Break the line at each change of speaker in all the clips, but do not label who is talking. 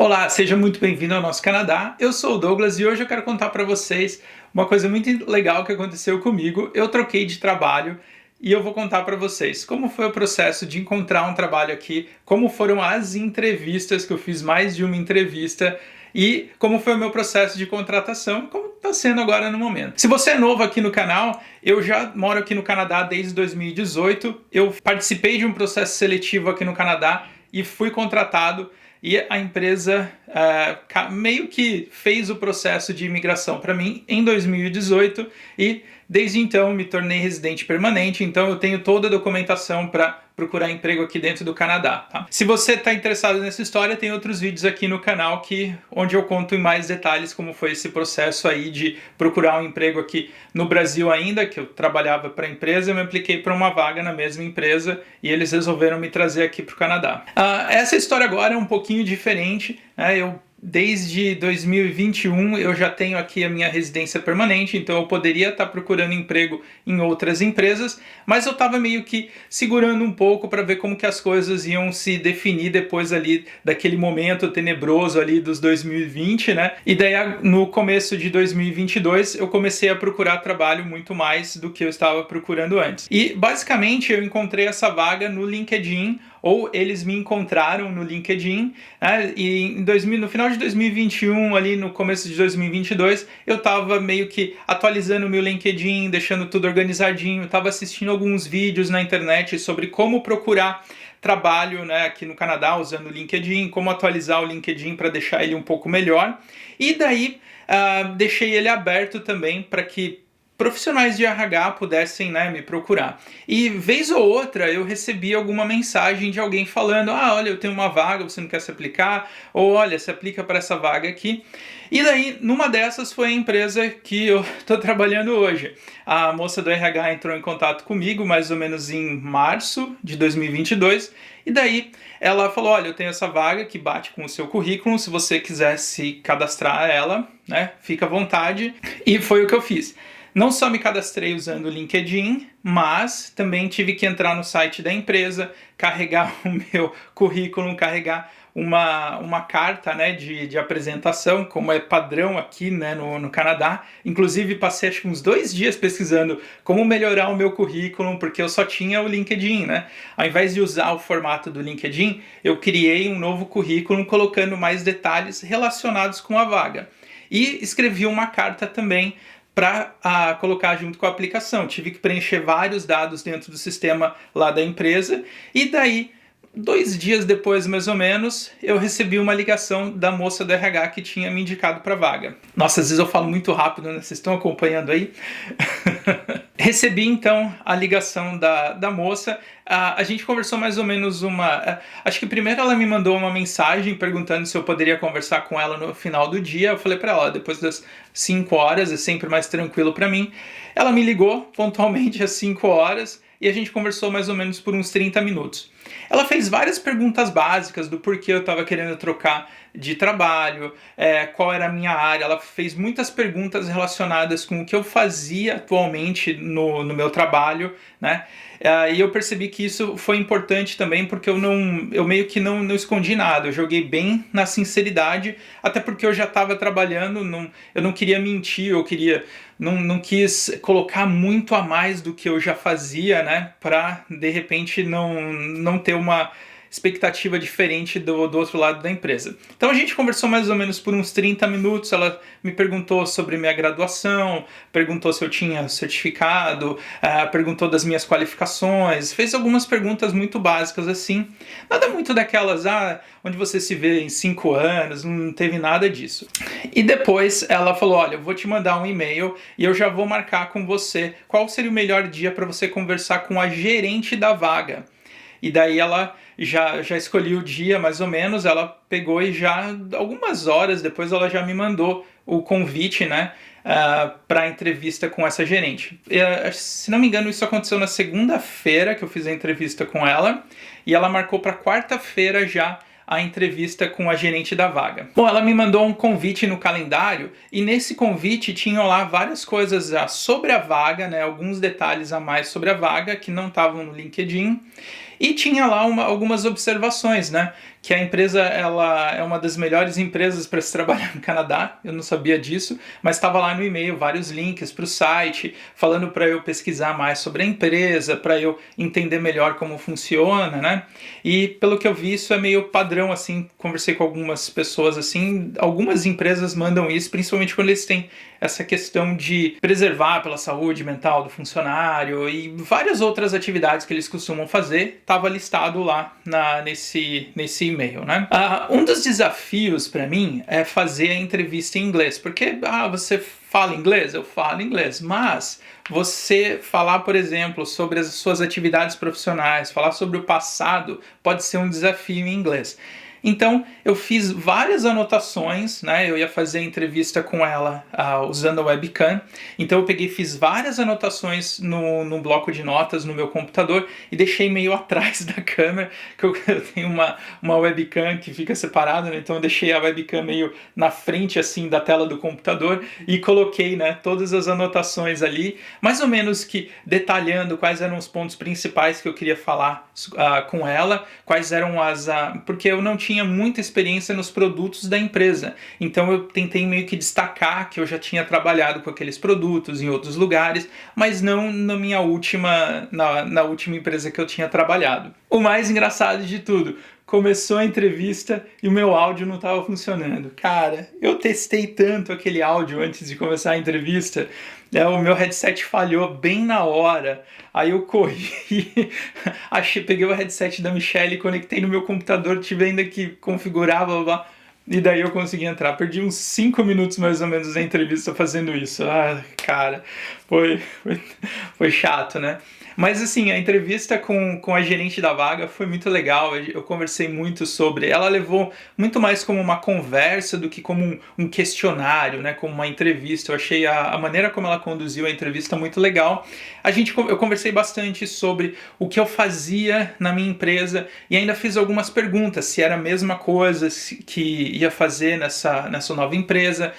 Olá, seja muito bem-vindo ao nosso Canadá. Eu sou o Douglas e hoje eu quero contar para vocês uma coisa muito legal que aconteceu comigo. Eu troquei de trabalho e eu vou contar para vocês como foi o processo de encontrar um trabalho aqui, como foram as entrevistas, que eu fiz mais de uma entrevista, e como foi o meu processo de contratação, como está sendo agora no momento. Se você é novo aqui no canal, eu já moro aqui no Canadá desde 2018. Eu participei de um processo seletivo aqui no Canadá e fui contratado. E a empresa meio que fez o processo de imigração para mim em 2018 e desde então me tornei residente permanente, então eu tenho toda a documentação para procurar emprego aqui dentro do Canadá. Tá? Se você está interessado nessa história, tem outros vídeos aqui no canal onde eu conto em mais detalhes como foi esse processo aí de procurar um emprego aqui no Brasil ainda, que eu trabalhava para a empresa, eu me apliquei para uma vaga na mesma empresa e eles resolveram me trazer aqui para o Canadá. Essa história agora é um pouquinho diferente, né? Desde 2021 eu já tenho aqui a minha residência permanente, então eu poderia estar procurando emprego em outras empresas, mas eu estava meio que segurando um pouco para ver como que as coisas iam se definir depois ali daquele momento tenebroso ali dos 2020, né? E daí no começo de 2022 eu comecei a procurar trabalho muito mais do que eu estava procurando antes. E basicamente eu encontrei essa vaga no LinkedIn, ou eles me encontraram no LinkedIn, né? E no final de 2021, ali no começo de 2022, eu estava meio que atualizando o meu LinkedIn, deixando tudo organizadinho, estava assistindo alguns vídeos na internet sobre como procurar trabalho, né, aqui no Canadá usando o LinkedIn, como atualizar o LinkedIn para deixar ele um pouco melhor. E daí deixei ele aberto também para que profissionais de RH pudessem, né, me procurar. E vez ou outra eu recebi alguma mensagem de alguém falando: olha, eu tenho uma vaga, você não quer se aplicar? Ou olha, se aplica para essa vaga aqui. E daí, numa dessas foi a empresa que eu estou trabalhando hoje. A moça do RH entrou em contato comigo mais ou menos em março de 2022, e daí ela falou: olha, eu tenho essa vaga que bate com o seu currículo, se você quiser se cadastrar a ela, né, fica à vontade. E foi o que eu fiz. Não só me cadastrei usando o LinkedIn, mas também tive que entrar no site da empresa, carregar o meu currículo, carregar uma carta, né, de apresentação, como é padrão aqui, né, no Canadá. Inclusive passei acho que uns 2 dias pesquisando como melhorar o meu currículo, porque eu só tinha o LinkedIn, né? Ao invés de usar o formato do LinkedIn, eu criei um novo currículo colocando mais detalhes relacionados com a vaga. E escrevi uma carta também para colocar junto com a aplicação. Tive que preencher vários dados dentro do sistema lá da empresa e daí 2 dias depois, mais ou menos, eu recebi uma ligação da moça do RH que tinha me indicado para a vaga. Nossa, às vezes eu falo muito rápido, né? Vocês estão acompanhando aí? Recebi então a ligação da moça. A gente conversou mais ou menos acho que primeiro ela me mandou uma mensagem perguntando se eu poderia conversar com ela no final do dia. Eu falei para ela: depois das 5 horas é sempre mais tranquilo para mim. Ela me ligou pontualmente às 5 horas e a gente conversou mais ou menos por uns 30 minutos. Ela fez várias perguntas básicas do porquê eu estava querendo trocar de trabalho, qual era a minha área. Ela fez muitas perguntas relacionadas com o que eu fazia atualmente no meu trabalho, né? E eu percebi que isso foi importante também, porque eu meio que não escondi nada, eu joguei bem na sinceridade, até porque eu já estava trabalhando, eu não queria mentir, não quis colocar muito a mais do que eu já fazia, né, para de repente não ter uma expectativa diferente do outro lado da empresa. Então a gente conversou mais ou menos por uns 30 minutos, ela me perguntou sobre minha graduação, perguntou se eu tinha certificado, perguntou das minhas qualificações, fez algumas perguntas muito básicas assim, nada muito daquelas, onde você se vê em 5 anos, não teve nada disso. E depois ela falou: olha, eu vou te mandar um e-mail e eu já vou marcar com você qual seria o melhor dia para você conversar com a gerente da vaga. E daí ela já escolheu o dia, mais ou menos, ela pegou e já, algumas horas depois, ela já me mandou o convite, né, para a entrevista com essa gerente. Se não me engano, isso aconteceu na segunda-feira que eu fiz a entrevista com ela, e ela marcou para quarta-feira já a entrevista com a gerente da vaga. Bom, ela me mandou um convite no calendário e nesse convite tinham lá várias coisas sobre a vaga, né, alguns detalhes a mais sobre a vaga que não estavam no LinkedIn. E tinha lá algumas observações, né? Que a empresa ela é uma das melhores empresas para se trabalhar no Canadá, eu não sabia disso, mas estava lá no e-mail vários links para o site, falando para eu pesquisar mais sobre a empresa, para eu entender melhor como funciona, né? E pelo que eu vi, isso é meio padrão, assim, conversei com algumas pessoas, assim, algumas empresas mandam isso, principalmente quando eles têm essa questão de preservar pela saúde mental do funcionário e várias outras atividades que eles costumam fazer, estava listado lá nesse e-mail, né? Um dos desafios para mim é fazer a entrevista em inglês, porque você fala inglês? Eu falo inglês, mas você falar, por exemplo, sobre as suas atividades profissionais, falar sobre o passado, pode ser um desafio em inglês. Então, eu fiz várias anotações, né? Eu ia fazer a entrevista com ela usando a webcam. Então, fiz várias anotações no bloco de notas no meu computador e deixei meio atrás da câmera, que eu tenho uma webcam que fica separada, né? Então, eu deixei a webcam meio na frente, assim, da tela do computador e coloquei, né, todas as anotações ali, mais ou menos que detalhando quais eram os pontos principais que eu queria falar com ela, quais eram porque eu não tinha muita experiência nos produtos da empresa, então eu tentei meio que destacar que eu já tinha trabalhado com aqueles produtos em outros lugares, mas não na minha última empresa que eu tinha trabalhado. O mais engraçado de tudo, começou a entrevista e o meu áudio não estava funcionando. Cara, eu testei tanto aquele áudio antes de começar a entrevista, o meu headset falhou bem na hora. Aí eu corri, peguei o headset da Michelle, conectei no meu computador, tive ainda que configurar, blá, blá, e daí eu consegui entrar. Perdi uns 5 minutos mais ou menos na entrevista fazendo isso. Cara, foi chato, né? Mas assim, a entrevista com a gerente da vaga foi muito legal, eu conversei muito sobre, ela levou muito mais como uma conversa do que como um questionário, né, como uma entrevista. Eu achei a maneira como ela conduziu a entrevista muito legal. Eu conversei bastante sobre o que eu fazia na minha empresa e ainda fiz algumas perguntas, se era a mesma coisa que ia fazer nessa nova empresa.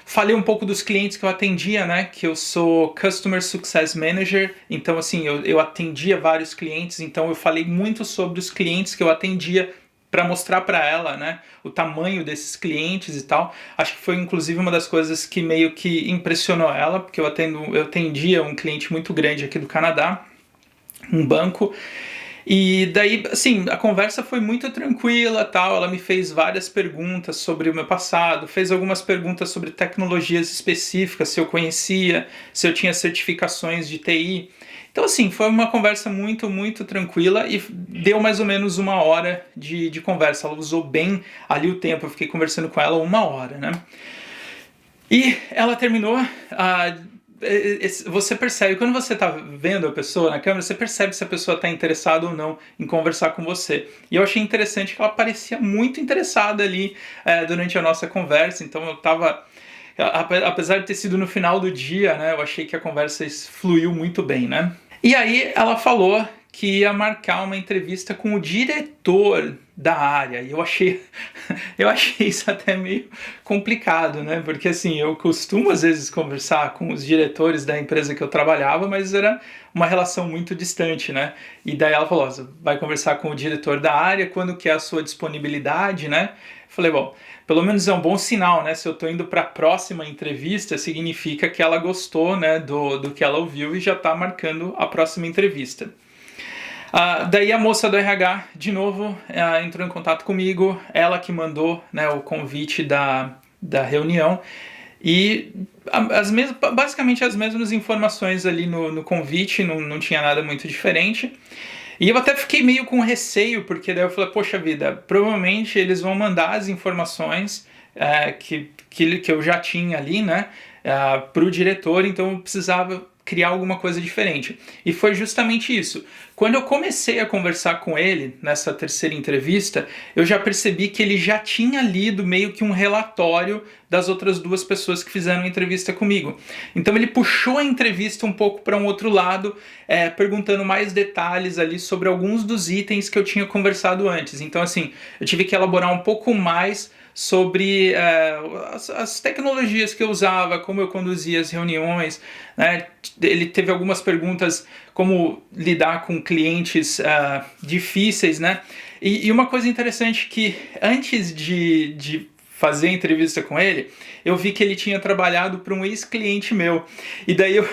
Falei um pouco dos clientes que eu atendia, né? Que eu sou Customer Success Manager, então assim, eu atendia vários clientes, então eu falei muito sobre os clientes que eu atendia para mostrar para ela, né, o tamanho desses clientes e tal. Acho que foi inclusive uma das coisas que meio que impressionou ela, porque eu atendia um cliente muito grande aqui do Canadá, um banco. E daí, assim, a conversa foi muito tranquila, tal. Ela me fez várias perguntas sobre o meu passado, fez algumas perguntas sobre tecnologias específicas, se eu conhecia, se eu tinha certificações de TI. Então, assim, foi uma conversa muito, muito tranquila e deu mais ou menos 1 hora de conversa. Ela usou bem ali o tempo, eu fiquei conversando com ela 1 hora, né? E ela terminou você percebe, quando você está vendo a pessoa na câmera, você percebe se a pessoa está interessada ou não em conversar com você. E eu achei interessante que ela parecia muito interessada ali durante a nossa conversa, então eu estava, apesar de ter sido no final do dia, né, eu achei que a conversa fluiu muito bem, né? E aí ela falou que ia marcar uma entrevista com o diretor da área, e eu achei isso até meio complicado, né? Porque assim, eu costumo às vezes conversar com os diretores da empresa que eu trabalhava, mas era uma relação muito distante, né? E daí ela falou, você vai conversar com o diretor da área, quando que é a sua disponibilidade, né? Falei, bom, pelo menos é um bom sinal, né? Se eu tô indo para a próxima entrevista, significa que ela gostou, né, do que ela ouviu e já tá marcando a próxima entrevista. Daí a moça do RH, de novo, entrou em contato comigo, ela que mandou, né, o convite da reunião, e basicamente as mesmas informações ali no convite, não tinha nada muito diferente. E eu até fiquei meio com receio, porque daí eu falei, poxa vida, provavelmente eles vão mandar as informações que eu já tinha ali, né, para o diretor, então eu precisava criar alguma coisa diferente. E foi justamente isso. Quando eu comecei a conversar com ele, nessa terceira entrevista, eu já percebi que ele já tinha lido meio que um relatório das outras 2 pessoas que fizeram a entrevista comigo. Então ele puxou a entrevista um pouco para um outro lado, perguntando mais detalhes ali sobre alguns dos itens que eu tinha conversado antes. Então assim, eu tive que elaborar um pouco mais sobre as tecnologias que eu usava, como eu conduzia as reuniões, né? Ele teve algumas perguntas como lidar com clientes difíceis, né? E uma coisa interessante que antes de fazer a entrevista com ele, eu vi que ele tinha trabalhado para um ex-cliente meu. E daí eu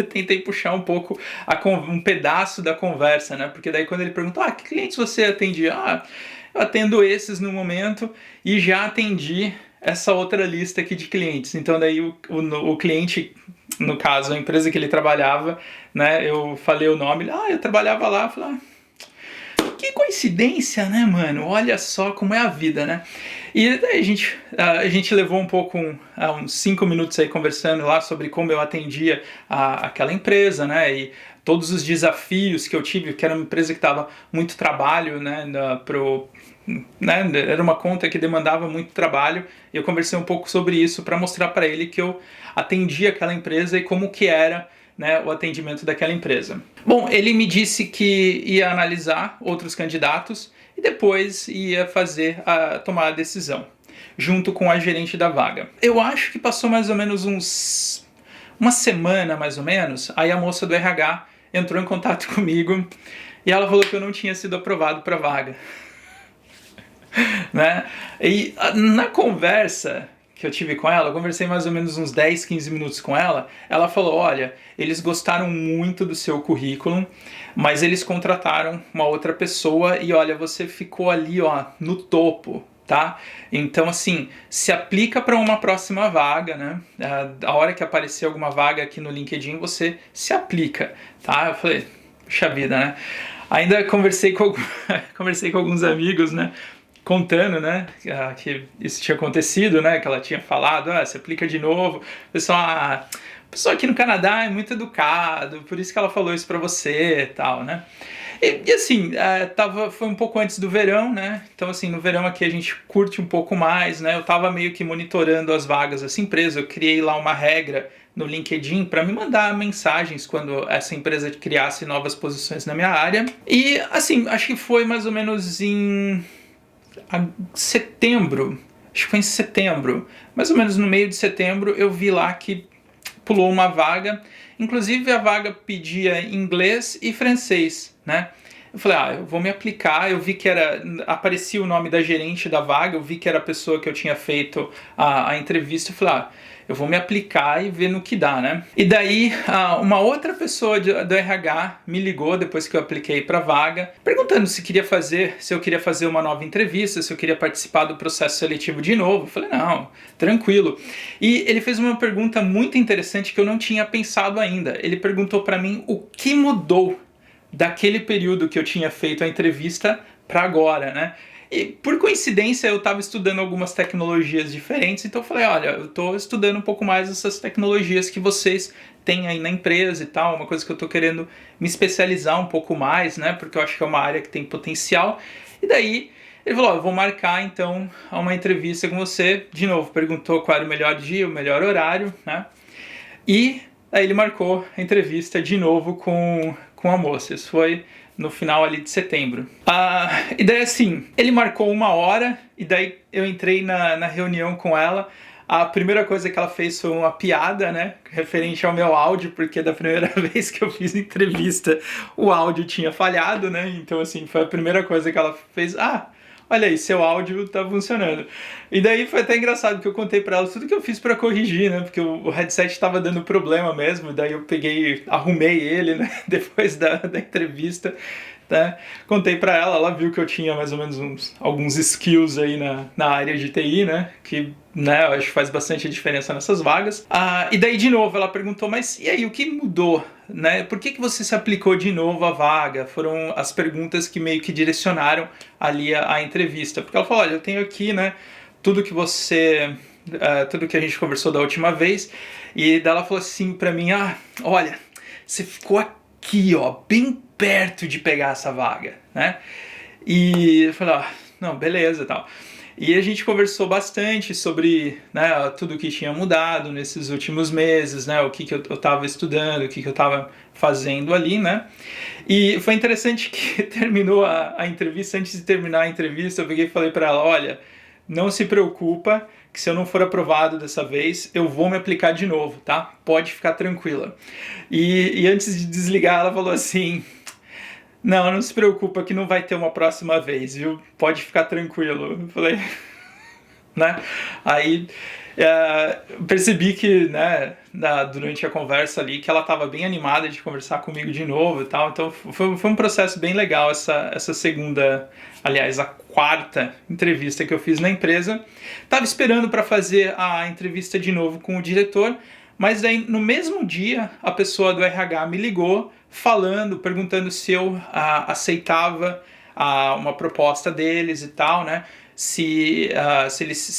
tentei puxar um pouco um pedaço da conversa, né? Porque daí quando ele perguntou, que clientes você atendia? Eu atendo esses no momento e já atendi essa outra lista aqui de clientes. Então daí o cliente, no caso, a empresa que ele trabalhava, né? Eu falei o nome, eu trabalhava lá, falei, que coincidência, né, mano? Olha só como é a vida, né? E daí a gente levou um pouco, uns 5 minutos aí conversando lá sobre como eu atendia aquela empresa, né? E todos os desafios que eu tive, que era uma empresa que estava muito trabalho, né? Era uma conta que demandava muito trabalho, e eu conversei um pouco sobre isso para mostrar para ele que eu atendia aquela empresa e como que era, né, o atendimento daquela empresa. Bom, ele me disse que ia analisar outros candidatos e depois ia tomar a decisão, junto com a gerente da vaga. Eu acho que passou mais ou menos uma semana, mais ou menos, aí a moça do RH entrou em contato comigo e ela falou que eu não tinha sido aprovado para a vaga. Né? E na conversa que eu tive com ela, eu conversei mais ou menos uns 10, 15 minutos com ela, ela falou, olha, eles gostaram muito do seu currículo, mas eles contrataram uma outra pessoa e olha, você ficou ali, no topo, tá? Então, assim, se aplica para uma próxima vaga, né? A hora que aparecer alguma vaga aqui no LinkedIn, você se aplica, tá? Eu falei, puxa vida, né? Ainda conversei com alguns amigos, né? Contando, né, que isso tinha acontecido, né, que ela tinha falado, você aplica de novo. O pessoal aqui no Canadá é muito educado, por isso que ela falou isso pra você e tal, né. E assim, foi um pouco antes do verão, né, então assim, no verão aqui a gente curte um pouco mais, né, eu tava meio que monitorando as vagas dessa empresa, eu criei lá uma regra no LinkedIn para me mandar mensagens quando essa empresa criasse novas posições na minha área. E assim, acho que foi mais ou menos em setembro, acho que foi em setembro, mais ou menos no meio de setembro, eu vi lá que pulou uma vaga, inclusive a vaga pedia inglês e francês, né? Eu falei, eu vou me aplicar, eu vi que aparecia o nome da gerente da vaga, eu vi que era a pessoa que eu tinha feito a entrevista, eu falei, eu vou me aplicar e ver no que dá, né? E daí, uma outra pessoa do RH me ligou depois que eu apliquei para a vaga, perguntando se eu queria fazer uma nova entrevista, se eu queria participar do processo seletivo de novo. Eu falei, não, tranquilo. E ele fez uma pergunta muito interessante que eu não tinha pensado ainda. Ele perguntou para mim o que mudou daquele período que eu tinha feito a entrevista para agora, né? E por coincidência eu estava estudando algumas tecnologias diferentes, então eu falei, olha, eu estou estudando um pouco mais essas tecnologias que vocês têm aí na empresa e tal, uma coisa que eu estou querendo me especializar um pouco mais, né, porque eu acho que é uma área que tem potencial. E daí ele falou, eu vou marcar então uma entrevista com você. De novo, perguntou qual era o melhor dia, o melhor horário, né, e aí ele marcou a entrevista de novo com a moça. Isso foi no final ali de setembro. E daí assim, ele marcou 1 hora e daí eu entrei na reunião com ela. A primeira coisa que ela fez foi uma piada, né, referente ao meu áudio, porque da primeira vez que eu fiz entrevista o áudio tinha falhado, né, então assim, foi a primeira coisa que ela fez. Olha aí, seu áudio tá funcionando. E daí foi até engraçado que eu contei pra ela tudo que eu fiz pra corrigir, né? Porque o headset tava dando problema mesmo, daí eu arrumei ele, né? Depois da entrevista, né? Contei pra ela viu que eu tinha mais ou menos alguns skills aí na área de TI, né? Que, né, eu acho que faz bastante diferença nessas vagas. E daí, de novo, ela perguntou, mas e aí, o que mudou? Né? Por que você se aplicou de novo à vaga? Foram as perguntas que meio que direcionaram ali a entrevista. Porque ela falou, olha, eu tenho aqui, né, tudo que a gente conversou da última vez. E daí ela falou assim pra mim, olha, você ficou aqui, bem perto de pegar essa vaga, né? E eu falei, não, beleza e tal. E a gente conversou bastante sobre, né, tudo que tinha mudado nesses últimos meses, né, o que eu estava estudando, o que eu estava fazendo ali, né. E foi interessante que terminou a entrevista, antes de terminar a entrevista, eu peguei e falei para ela, olha, não se preocupa que se eu não for aprovado dessa vez, eu vou me aplicar de novo, tá? Pode ficar tranquila. E antes de desligar, ela falou assim: não se preocupa que não vai ter uma próxima vez, viu? Pode ficar tranquilo. Eu falei, né? Aí percebi que, né, durante a conversa ali, que ela estava bem animada de conversar comigo de novo e tal. Então foi um processo bem legal essa segunda, aliás, a quarta entrevista que eu fiz na empresa. Tava esperando para fazer a entrevista de novo com o diretor, mas daí no mesmo dia a pessoa do RH me ligou perguntando se eu aceitava uma proposta deles e tal, né? Se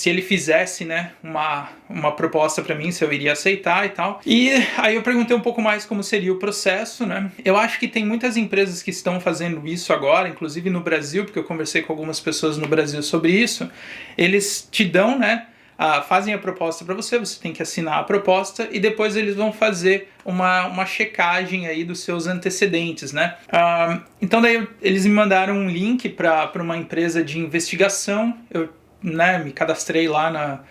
ele fizesse, né, uma proposta para mim, se eu iria aceitar e tal. E aí eu perguntei um pouco mais como seria o processo, né? Eu acho que tem muitas empresas que estão fazendo isso agora, inclusive no Brasil, porque eu conversei com algumas pessoas no Brasil sobre isso. Eles te dão, né, fazem a proposta para você, você tem que assinar a proposta e depois eles vão fazer uma checagem aí dos seus antecedentes, né? Então daí eles me mandaram um link para uma empresa de investigação. Eu, né, me cadastrei lá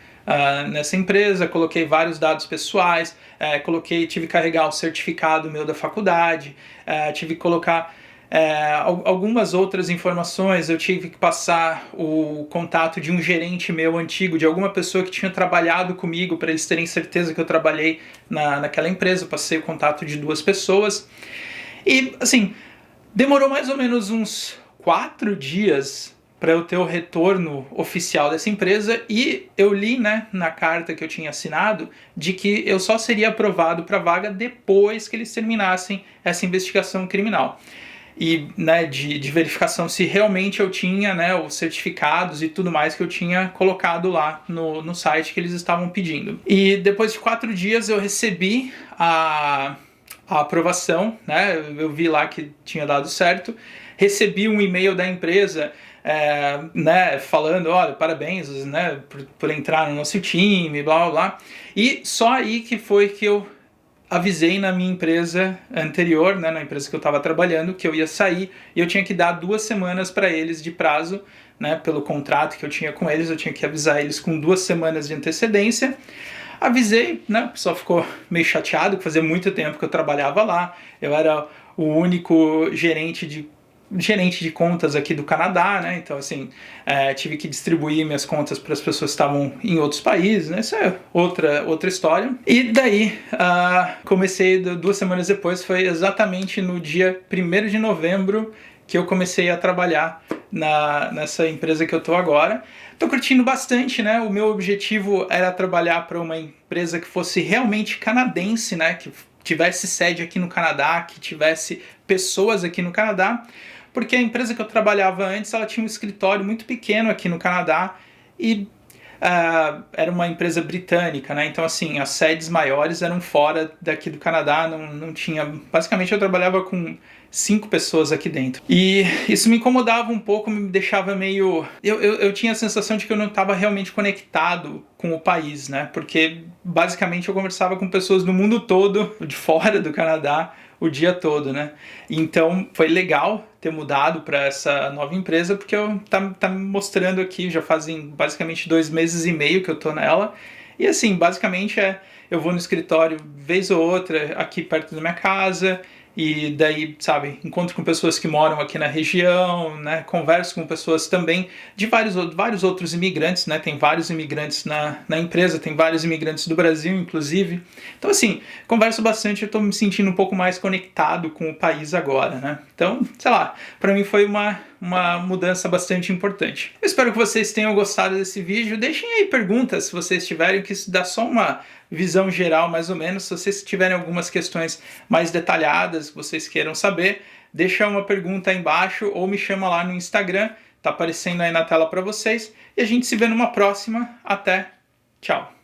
nessa empresa, coloquei vários dados pessoais, tive que carregar o certificado meu da faculdade, tive que colocar algumas outras informações. Eu tive que passar o contato de um gerente meu antigo, de alguma pessoa que tinha trabalhado comigo, para eles terem certeza que eu trabalhei naquela empresa. Eu passei o contato de 2 pessoas. E, assim, demorou mais ou menos uns 4 dias para eu ter o retorno oficial dessa empresa, e eu li, né, na carta que eu tinha assinado, de que eu só seria aprovado para a vaga depois que eles terminassem essa investigação criminal. E, né, de verificação se realmente eu tinha, né, os certificados e tudo mais que eu tinha colocado lá no site que eles estavam pedindo. E depois de 4 dias eu recebi a aprovação, né, eu vi lá que tinha dado certo, recebi um e-mail da empresa né, falando, olha, parabéns, né, por entrar no nosso time, blá blá blá. E só aí que foi que eu avisei na minha empresa anterior, né, na empresa que eu estava trabalhando, que eu ia sair, e eu tinha que dar 2 semanas para eles de prazo, né, pelo contrato que eu tinha com eles. Eu tinha que avisar eles com 2 semanas de antecedência. Avisei, né, o pessoal ficou meio chateado, porque fazia muito tempo que eu trabalhava lá, eu era o único gerente de contas aqui do Canadá, né? Então, assim, tive que distribuir minhas contas para as pessoas que estavam em outros países, né? Isso é outra história. E daí, comecei 2 semanas depois, foi exatamente no dia 1º de novembro que eu comecei a trabalhar nessa empresa que eu tô agora. Tô curtindo bastante, né? O meu objetivo era trabalhar para uma empresa que fosse realmente canadense, né? Que tivesse sede aqui no Canadá, que tivesse pessoas aqui no Canadá, porque a empresa que eu trabalhava antes, ela tinha um escritório muito pequeno aqui no Canadá e era uma empresa britânica, né? Então, assim, as sedes maiores eram fora daqui do Canadá, não tinha... Basicamente, eu trabalhava com 5 pessoas aqui dentro. E isso me incomodava um pouco, me deixava meio... Eu tinha a sensação de que eu não estava realmente conectado com o país, né? Porque, basicamente, eu conversava com pessoas do mundo todo, de fora do Canadá, o dia todo, né? Então foi legal ter mudado para essa nova empresa, porque tá me mostrando aqui, já fazem basicamente 2 meses e meio que eu tô nela, e assim, basicamente eu vou no escritório vez ou outra aqui perto da minha casa, e daí, sabe, encontro com pessoas que moram aqui na região, né, converso com pessoas também de vários outros imigrantes, né, tem vários imigrantes na empresa, tem vários imigrantes do Brasil, inclusive. Então, assim, converso bastante, eu estou me sentindo um pouco mais conectado com o país agora, né. Então, sei lá, para mim foi uma mudança bastante importante. Eu espero que vocês tenham gostado desse vídeo. Deixem aí perguntas, se vocês tiverem, que isso dá só uma visão geral, mais ou menos. Se vocês tiverem algumas questões mais detalhadas que vocês queiram saber, deixa uma pergunta aí embaixo ou me chama lá no Instagram, tá aparecendo aí na tela para vocês. E a gente se vê numa próxima. Até, tchau!